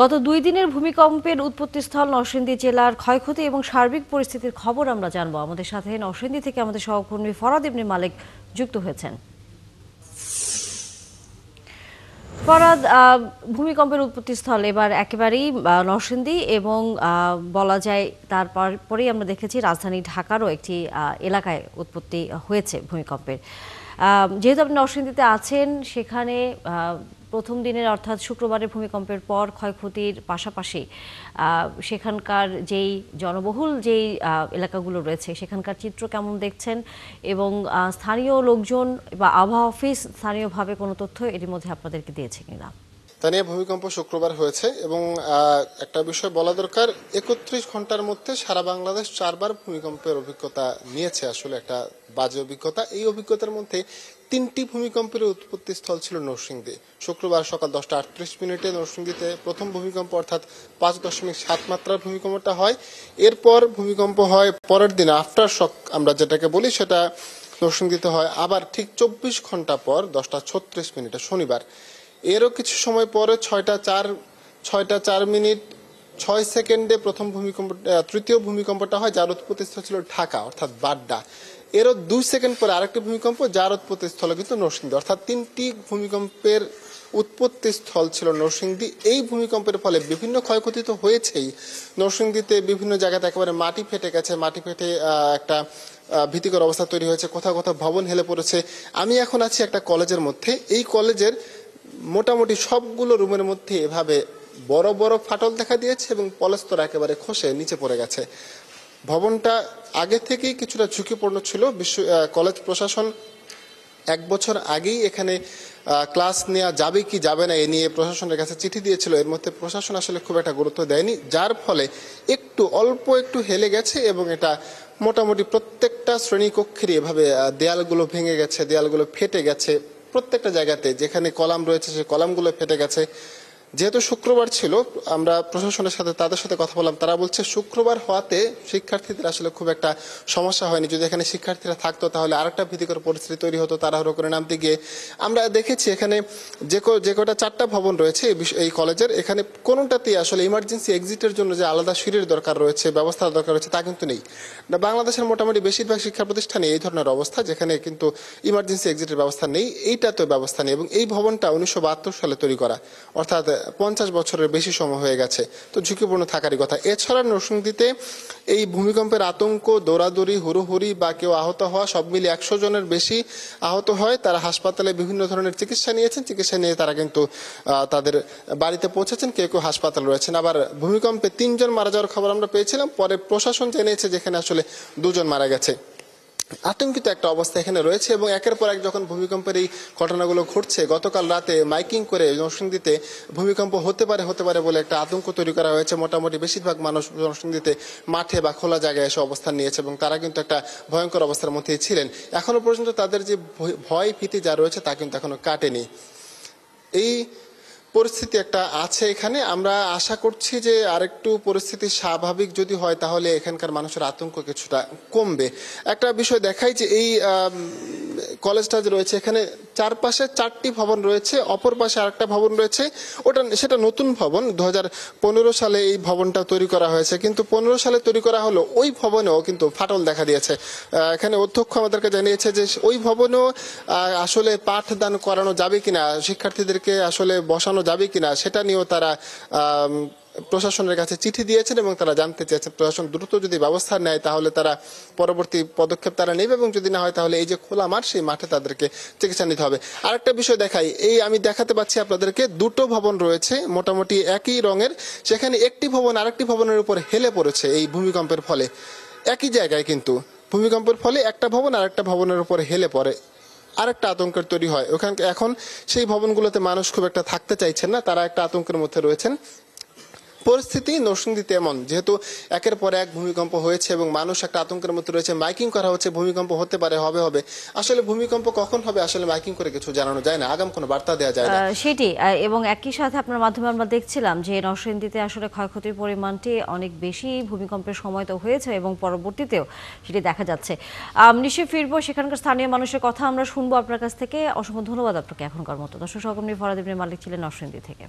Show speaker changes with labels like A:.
A: গত 2 দিনের ভূমিকম্পের উৎপত্তিস্থল নরসিংদী জেলার ক্ষয়ক্ষতি এবং সার্বিক পরিস্থিতির খবর আমরা জানবো। আমাদের সাথে নরসিংদী থেকে আমাদের সহকর্মী ফরাদ ইবনে মালিক যুক্ত হয়েছেন। ফরাদ, ভূমিকম্পের উৎপত্তিস্থল এবার একেবারেই নরসিংদী এবং বলা যায় তারপরেই আমরা দেখেছি রাজধানী ঢাকারও একটি এলাকায় উৎপত্তি হয়েছে ভূমিকম্পের। যেহেতু আপনি নরসিংদীতে আছেন, সেখানে প্রথম দিনের অর্থাৎ শুক্রবারের ভূমিকম্পের পর ক্ষয়ক্ষতির পাশাপাশি সেখানকার যেই জনবহুল যেই এলাকাগুলো রয়েছে সেখানকার চিত্র কেমন দেখছেন, এবং স্থানীয় লোকজন বা আবহাওয়া অফিস স্থানীয়ভাবে কোনো তথ্য এর মধ্যে আপনাদেরকে দিয়েছে কিনা?
B: স্থানীয় ভূমিকম্প শুক্রবার হয়েছে এবং একটা বিষয় বলা দরকার, 31 ঘন্টার মধ্যে সারা বাংলাদেশ 4বার ভূমিকম্পের অভিজ্ঞতা নিয়েছে। আসলে একটা বাজে অভিজ্ঞতা। এই অভিজ্ঞতার মধ্যে 3টি ভূমিকম্পের উৎপত্তি স্থল ছিল নরসিংদী। শুক্রবার সকাল 10:38 নরসিংদীতে প্রথম ভূমিকম্প অর্থাৎ 5.7 মাত্রার ভূমিকম্পটা হয়। এরপর ভূমিকম্প হয় পরের দিন আফটার শক আমরা যেটাকে বলি, সেটা নরসিংদীতে হয় আবার ঠিক 24 ঘন্টা পর 10:36 শনিবার। এরও কিছু সময় পরে 6:04 প্রথম ভূমিকম্প তৃতীয় ভূমিকম্পটা হয়, যার উৎপত্তিস্থল ছিল ঢাকা অর্থাৎ বাড্ডা। এরও 2 সেকেন্ড পরে আরেকটি ভূমিকম্প, যার উৎপত্তিস্থল কিন্তু নরসিংদী। অর্থাৎ 3টি ভূমিকম্পের উৎপত্তি স্থল ছিল নরসিংদী। এই ভূমিকম্পের ফলে বিভিন্ন ক্ষয়ক্ষতি তো হয়েছেই। নরসিংদীতে বিভিন্ন জায়গাতে একেবারে মাটি ফেটে গেছে, মাটি ফেটে একটা ভীতিকর অবস্থা তৈরি হয়েছে, কোথাও কোথাও ভবন হেলে পড়েছে। আমি এখন আছি একটা কলেজের মধ্যে। এই কলেজের মোটামুটি সবগুলো রুমের মধ্যে এভাবে বড় বড় ফাটল দেখা দিয়েছে এবং পলেস্তর একেবারে খসে নিচে পড়ে গেছে। ভবনটা আগে থেকেই কিছুটা ঝুঁকিপূর্ণ ছিল। কলেজ প্রশাসন 1 বছর আগেই এখানে ক্লাস নেওয়া যাবে কি যাবে না এ নিয়ে প্রশাসনের কাছে চিঠি দিয়েছিল। এর মধ্যে প্রশাসন আসলে খুব একটা গুরুত্ব দেয়নি, যার ফলে অল্প একটু হেলে গেছে এবং এটা মোটামুটি প্রত্যেকটা শ্রেণীকক্ষেরই এভাবে দেয়ালগুলো ভেঙে গেছে, দেয়ালগুলো ফেটে গেছে। প্রত্যেকটা জায়গাতে যেখানে কলাম রয়েছে সেই কলামগুলো ফেটে গেছে। যেহেতু শুক্রবার ছিল, আমরা প্রশাসনের সাথে তাদের সাথে কথা বললাম, তারা বলছে শুক্রবার হওয়াতে শিক্ষার্থীদের আসলে খুব একটা সমস্যা হয়নি। যদি এখানে শিক্ষার্থীরা থাকতো তাহলে আরেকটা ভীতিকর পরিস্থিতি তৈরি হতো তাড়াহুড়ো করে নামতে গিয়ে। আমরা দেখেছি এখানে যে কটা 4টা ভবন রয়েছে এই কলেজের, এখানে কোনোটাতেই আসলে ইমার্জেন্সি এক্সিটের জন্য যে আলাদা সিঁড়ির দরকার রয়েছে, ব্যবস্থার দরকার রয়েছে, তা কিন্তু নেই। বাংলাদেশের মোটামুটি বেশিরভাগ শিক্ষা প্রতিষ্ঠানে এই ধরনের অবস্থা, যেখানে কিন্তু ইমার্জেন্সি এক্সিটের ব্যবস্থা নেই। এইটা তো ব্যবস্থা নেই এবং এই ভবনটা 1972 সালে তৈরি করা, অর্থাৎ 50 বছরের বেশি সময় হয়ে গেছে, তো ঝুঁকিপূর্ণ থাকারই কথা। এছাড়া নরসিংদীতে এই ভূমিকম্পের আতঙ্ক, দৌড়াদৌড়ি, হুড়োহুড়ি বা কেউ আহত হওয়া সব মিলিয়ে 100 জনের বেশি আহত হয়। তারা হাসপাতালে বিভিন্ন ধরনের চিকিৎসা নিয়েছেন, চিকিৎসা নিয়ে তারা কিন্তু তাদের বাড়িতে পৌঁছেছেন, কেউ কেউ হাসপাতালে রয়েছেন। আবার ভূমিকম্পে 3 জন মারা যাওয়ার খবর আমরা পেয়েছিলাম, পরে প্রশাসন জেনেছে যেখানে আসলে 2 জন মারা গেছে। আতঙ্কিত একটা অবস্থা এখানে রয়েছে এবং একের পর এক যখন ভূমিকম্পের এই ঘটনাগুলো ঘটছে, গতকাল রাতে মাইকিং করে নরসিংদীতে ভূমিকম্প হতে পারে বলে একটা আতঙ্ক তৈরি করা হয়েছে। মোটামুটি বেশিরভাগ মানুষ নরসিংদীতে মাঠে বা খোলা জায়গায় এসে অবস্থান নিয়েছে এবং তারা কিন্তু একটা ভয়ঙ্কর অবস্থার মধ্যেই ছিলেন। এখনো পর্যন্ত তাদের যে ভয় ভীতি যা রয়েছে তা কিন্তু এখনো কাটেনি। এই পরিস্থিতি একটা আছে এখানে। আমরা আশা করছি যে আরেকটু পরিস্থিতি স্বাভাবিক যদি হয় তাহলে এখানকার মানুষের আতঙ্ক কিছুটা কমবে। একটা বিষয় দেখাই যে এই কলেজটা যে রয়েছে, এখানে চারপাশে 4টি ভবন রয়েছে, অপর পাশে আরেকটা ভবন রয়েছে, সেটা নতুন ভবন। 2015 সালে এই ভবনটা তৈরি করা হয়েছে, কিন্তু 15 সালে তৈরি করা হলো ওই ভবনেও কিন্তু ফাটল দেখা দিয়েছে। এখানে অধ্যক্ষ আমাদেরকে জানিয়েছে যে ওই ভবনেও আসলে পাঠদান করানো যাবে কিনা, শিক্ষার্থীদেরকে আসলে বসানো যাবে কিনা সেটা নিয়েও তারা প্রশাসনের কাছে চিঠি দিয়েছেন এবং তারা জানতে চেয়েছেন প্রশাসন দ্রুত যদি ব্যবস্থা নেয় তাহলে তারা পরবর্তী পদক্ষেপ তারা নেবে, এবং যদি না হয় তাহলে এই যে খোলা মাঠ সেই মাঠে তাদেরকে চিকিৎসা নিতে হবে। আরেকটা বিষয় দেখাই, এই আমি দেখাতে পাচ্ছি আপনাদেরকে, 2টো ভবন রয়েছে মোটামুটি একই রঙের, সেখানে একটি ভবন আরেকটি ভবনের উপর হেলে পড়েছে এই ভূমিকম্পের ফলে। একই জায়গায় কিন্তু ভূমিকম্পের ফলে একটা ভবন আরেকটা ভবনের উপর হেলে পড়ে, আরেকটা আতঙ্কের তৈরি হয় ওখানে। এখন সেই ভবনগুলোতে মানুষ খুব একটা থাকতে চাইছেন না, তারা একটা আতঙ্কের মধ্যে রয়েছেন। পরিস্থিতি নরসিংদীতে এমন, যেহেতু একের পর এক ভূমিকম্প হয়েছে এবং মানুষ একটা আতঙ্কের মধ্যে রয়েছে, মাইকিং করা হচ্ছে ভূমিকম্প হতে পারে, হবে। আসলে ভূমিকম্প কখন হবে আসলে মাইকিং করে কিছু জানানো যায় না, আগাম কোনো বার্তা দেওয়া যায় না
A: সেটি। এবং একই সাথে আপনার মাধ্যমে আমরা দেখছিলাম যে নরসিংদীতে আসলে ক্ষয়ক্ষতির পরিমাণটি অনেক বেশি ভূমিকম্পের সময় তো হয়েছে এবং পরবর্তীতেও সেটি দেখা যাচ্ছে। নিশ্চয়ই ফিরবো, সেখানকার স্থানীয় মানুষের কথা আমরা শুনবো আপনার কাছ থেকে। অসংখ্য ধন্যবাদ আপনাকে এখনকার মতো। দর্শক সহকর্মী ফরাদ ইবনে মালিক ছিলেন নরসিংদী থেকে।